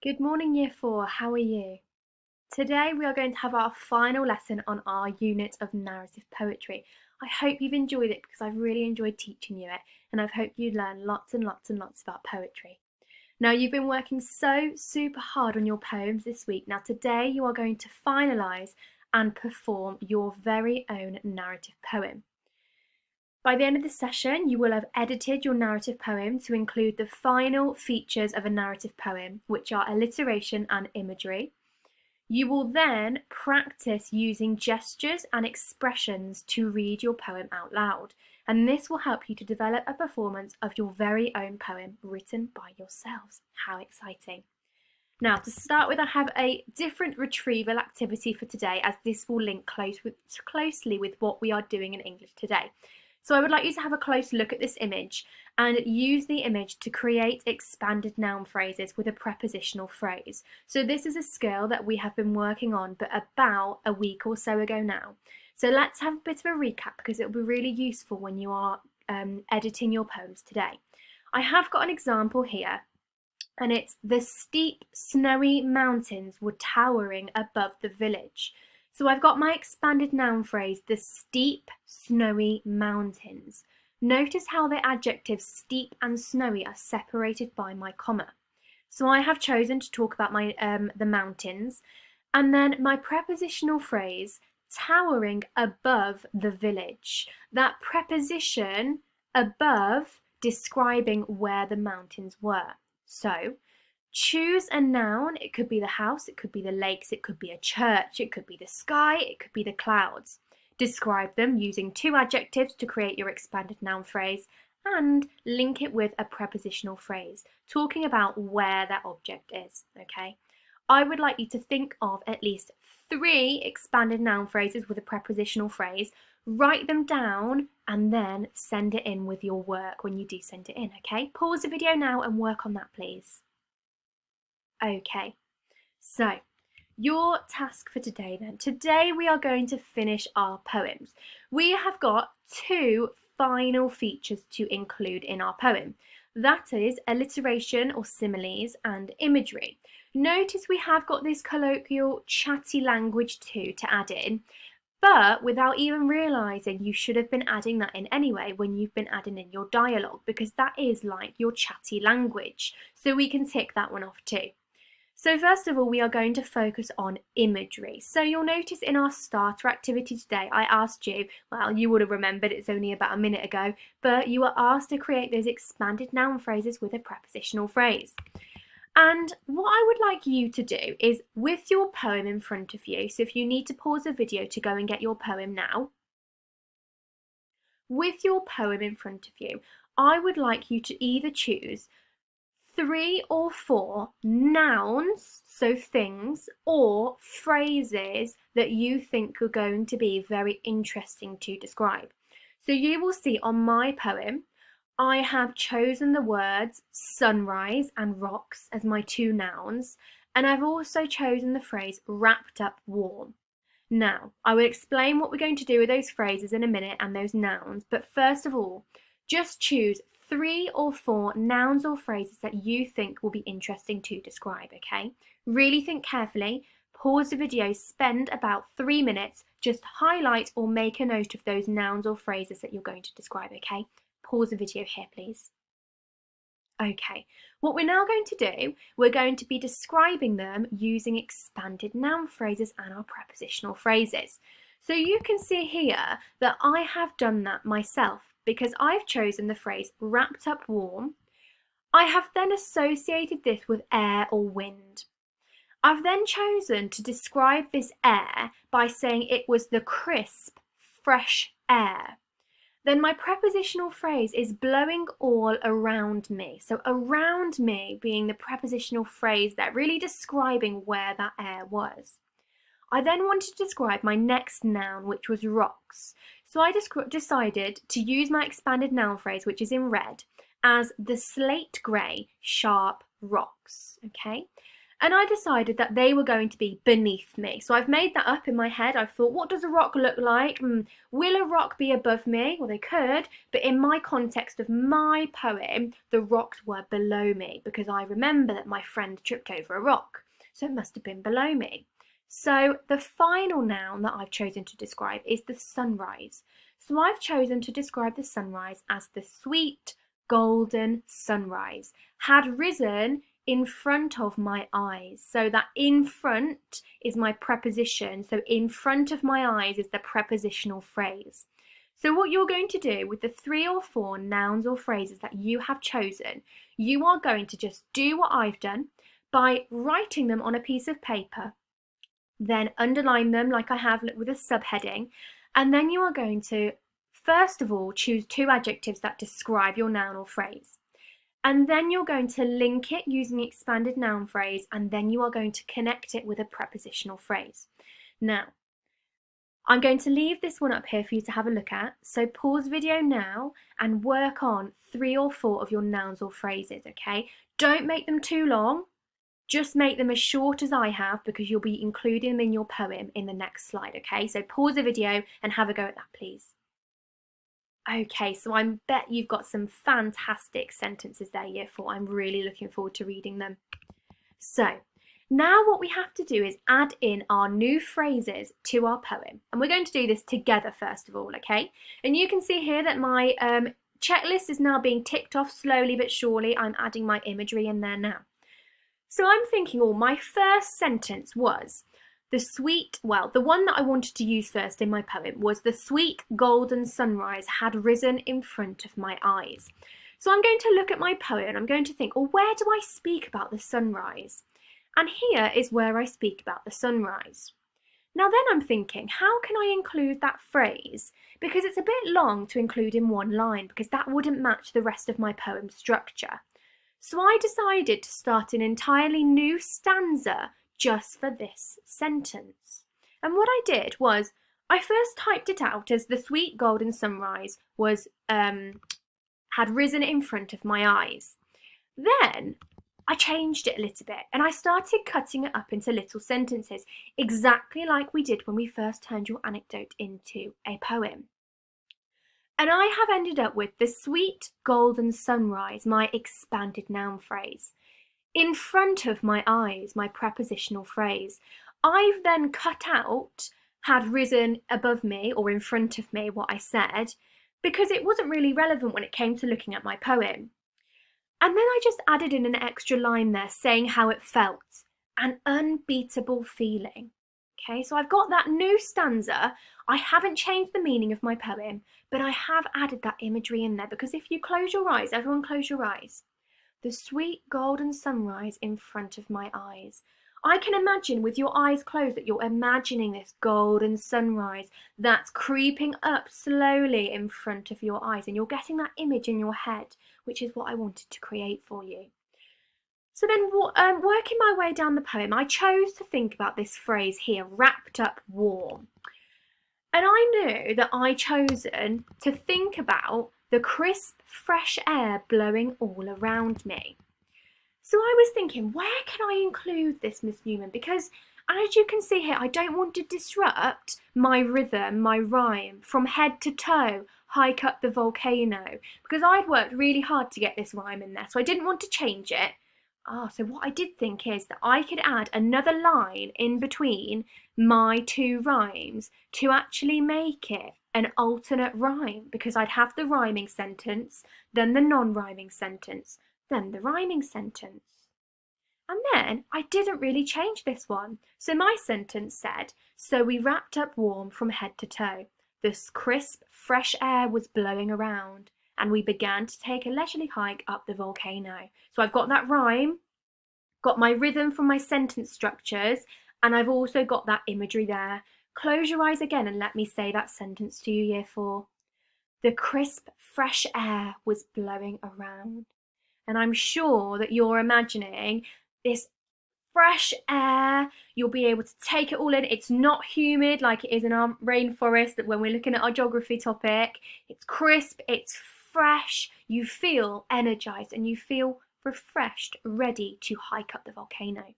Good morning, Year 4. How are you? Today we are going to have our final lesson on our unit of narrative poetry. I hope you've enjoyed it because I've really enjoyed teaching you it, and I've hoped you learn lots and lots and lots about poetry. Now, you've been working so super hard on your poems this week. Now, today you are going to finalise and perform your very own narrative poem. By the end of the session, you will have edited your narrative poem to include the final features of a narrative poem, which are alliteration and imagery. You will then practice using gestures and expressions to read your poem out loud, and this will help you to develop a performance of your very own poem written by yourselves. How exciting! Now, to start with, I have a different retrieval activity for today, as this will link closely with what we are doing in English today. So I would like you to have a close look at this image and use the image to create expanded noun phrases with a prepositional phrase. So this is a skill that we have been working on but about a week or so ago now. So let's have a bit of a recap because it will be really useful when you are editing your poems today. I have got an example here, and it's the steep snowy mountains were towering above the village. So I've got my expanded noun phrase, the steep snowy mountains. Notice how the adjectives steep and snowy are separated by my comma. So I have chosen to talk about the mountains, and then my prepositional phrase, towering above the village. That preposition above describing where the mountains were. So choose a noun. It could be the house, it could be the lakes, it could be a church, it could be the sky, it could be the clouds. Describe them using two adjectives to create your expanded noun phrase, and link it with a prepositional phrase, talking about where that object is, okay? I would like you to think of at least 3 expanded noun phrases with a prepositional phrase, write them down, and then send it in with your work when you do send it in, okay? Pause the video now and work on that, please. Okay, so your task for today then. Today we are going to finish our poems. We have got 2 final features to include in our poem. That is alliteration or similes and imagery. Notice we have got this colloquial chatty language too to add in, but without even realising you should have been adding that in anyway when you've been adding in your dialogue, because that is like your chatty language. So we can tick that one off too. So first of all, we are going to focus on imagery. So you'll notice in our starter activity today, I asked you, well, you would have remembered it's only about a minute ago, but you were asked to create those expanded noun phrases with a prepositional phrase. And what I would like you to do is, with your poem in front of you, so if you need to pause the video to go and get your poem now, with your poem in front of you, I would like you to either choose 3 or 4 nouns, so things, or phrases that you think are going to be very interesting to describe. So you will see on my poem, I have chosen the words sunrise and rocks as my 2 nouns, and I've also chosen the phrase wrapped up warm. Now, I will explain what we're going to do with those phrases in a minute and those nouns, but first of all, just choose 3 or 4 nouns or phrases that you think will be interesting to describe, okay? Really think carefully, pause the video, spend about 3 minutes, just highlight or make a note of those nouns or phrases that you're going to describe, okay? Pause the video here, please. Okay, what we're now going to do, we're going to be describing them using expanded noun phrases and our prepositional phrases. So you can see here that I have done that myself, because I've chosen the phrase wrapped up warm. I have then associated this with air or wind. I've then chosen to describe this air by saying it was the crisp, fresh air. Then my prepositional phrase is blowing all around me. So around me being the prepositional phrase there, really describing where that air was. I then wanted to describe my next noun, which was rocks. So I decided to use my expanded noun phrase, which is in red, as the slate grey, sharp rocks, okay? And I decided that they were going to be beneath me. So I've made that up in my head. I've thought, what does a rock look like? Will a rock be above me? Well, they could, but in my context of my poem, the rocks were below me because I remember that my friend tripped over a rock. So it must have been below me. So the final noun that I've chosen to describe is the sunrise. So I've chosen to describe the sunrise as the sweet golden sunrise had risen in front of my eyes. So that in front is my preposition. So in front of my eyes is the prepositional phrase. So what you're going to do with the 3 or 4 nouns or phrases that you have chosen, you are going to just do what I've done by writing them on a piece of paper, then underline them like I have with a subheading, and then you are going to first of all choose 2 adjectives that describe your noun or phrase. And then you're going to link it using the expanded noun phrase, and then you are going to connect it with a prepositional phrase. Now, I'm going to leave this one up here for you to have a look at. So pause video now and work on 3 or 4 of your nouns or phrases, okay? Don't make them too long. Just make them as short as I have because you'll be including them in your poem in the next slide, okay? So pause the video and have a go at that, please. Okay, so I bet you've got some fantastic sentences there, Year 4. I'm really looking forward to reading them. So, now what we have to do is add in our new phrases to our poem. And we're going to do this together first of all, okay? And you can see here that my checklist is now being ticked off slowly but surely. I'm adding my imagery in there now. So I'm thinking, my first sentence was, the one that I wanted to use first in my poem was the sweet golden sunrise had risen in front of my eyes. So I'm going to look at my poem and I'm going to think, where do I speak about the sunrise? And here is where I speak about the sunrise. Now then I'm thinking, how can I include that phrase? Because it's a bit long to include in one line because that wouldn't match the rest of my poem structure. So I decided to start an entirely new stanza just for this sentence. And what I did was, I first typed it out as the sweet golden sunrise was had risen in front of my eyes. Then I changed it a little bit and I started cutting it up into little sentences, exactly like we did when we first turned your anecdote into a poem. And I have ended up with the sweet golden sunrise, my expanded noun phrase. In front of my eyes, my prepositional phrase. I've then cut out had risen above me or in front of me, what I said, because it wasn't really relevant when it came to looking at my poem. And then I just added in an extra line there saying how it felt, an unbeatable feeling. Okay, so I've got that new stanza. I haven't changed the meaning of my poem, but I have added that imagery in there because if you close your eyes, everyone close your eyes. The sweet golden sunrise in front of my eyes. I can imagine with your eyes closed that you're imagining this golden sunrise that's creeping up slowly in front of your eyes and you're getting that image in your head, which is what I wanted to create for you. So then working my way down the poem, I chose to think about this phrase here, wrapped up warm. And I knew that I chosen to think about the crisp, fresh air blowing all around me. So I was thinking, where can I include this, Miss Newman? Because as you can see here, I don't want to disrupt my rhythm, my rhyme, from head to toe, hike up the volcano, because I'd worked really hard to get this rhyme in there, so I didn't want to change it. So what I did think is that I could add another line in between my 2 rhymes to actually make it an alternate rhyme, because I'd have the rhyming sentence, then the non-rhyming sentence, then the rhyming sentence. And then I didn't really change this one. So my sentence said, so we wrapped up warm from head to toe. The crisp, fresh air was blowing around, and we began to take a leisurely hike up the volcano. So I've got that rhyme, got my rhythm from my sentence structures, and I've also got that imagery there. Close your eyes again and let me say that sentence to you, Year 4. The crisp, fresh air was blowing around. And I'm sure that you're imagining this fresh air, you'll be able to take it all in. It's not humid like it is in our rainforest that when we're looking at our geography topic. It's crisp, it's fresh, you feel energized and you feel refreshed, ready to hike up the volcano.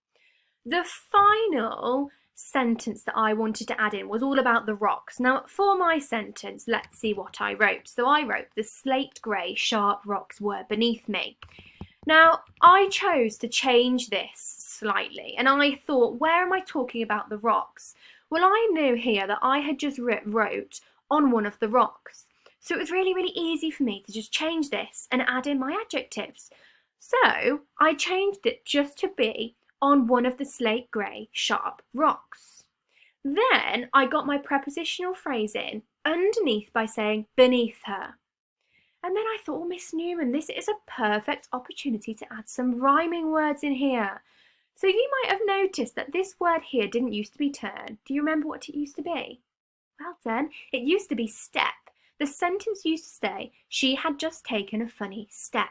The final sentence that I wanted to add in was all about the rocks. Now, for my sentence, let's see what I wrote. So I wrote, the slate grey sharp rocks were beneath me. Now, I chose to change this slightly, and I thought, where am I talking about the rocks? Well, I knew here that I had just wrote on one of the rocks. So it was really, really easy for me to just change this and add in my adjectives. So I changed it just to be on one of the slate grey sharp rocks. Then I got my prepositional phrase in underneath by saying beneath her. And then I thought, well, Miss Newman, this is a perfect opportunity to add some rhyming words in here. So you might have noticed that this word here didn't used to be turn. Do you remember what it used to be? Well done. It used to be step. The sentence used to say, she had just taken a funny step.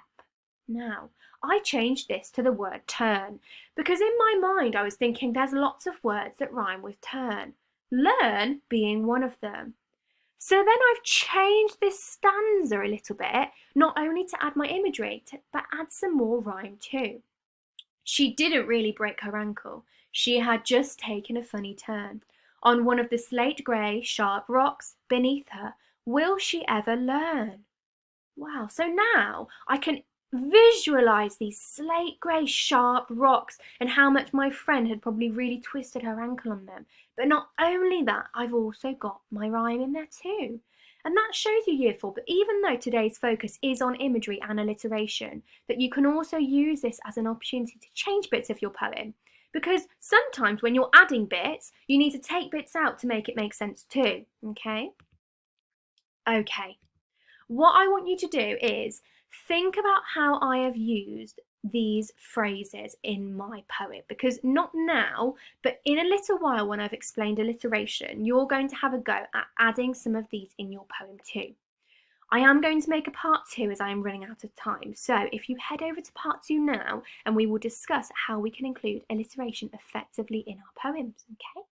Now, I changed this to the word turn because in my mind I was thinking there's lots of words that rhyme with turn. Learn being one of them. So then I've changed this stanza a little bit, not only to add my imagery, but add some more rhyme too. She didn't really break her ankle. She had just taken a funny turn. On one of the slate grey, sharp rocks beneath her, will she ever learn? Wow, so now I can visualise these slate grey sharp rocks and how much my friend had probably really twisted her ankle on them. But not only that, I've also got my rhyme in there too. And that shows you Year 4, but even though today's focus is on imagery and alliteration, that you can also use this as an opportunity to change bits of your poem. Because sometimes when you're adding bits, you need to take bits out to make it make sense too, okay? Okay. What I want you to do is think about how I have used these phrases in my poem, because not now, but in a little while when I've explained alliteration, you're going to have a go at adding some of these in your poem too. I am going to make a part 2 as I am running out of time, so if you head over to part 2 now and we will discuss how we can include alliteration effectively in our poems, okay?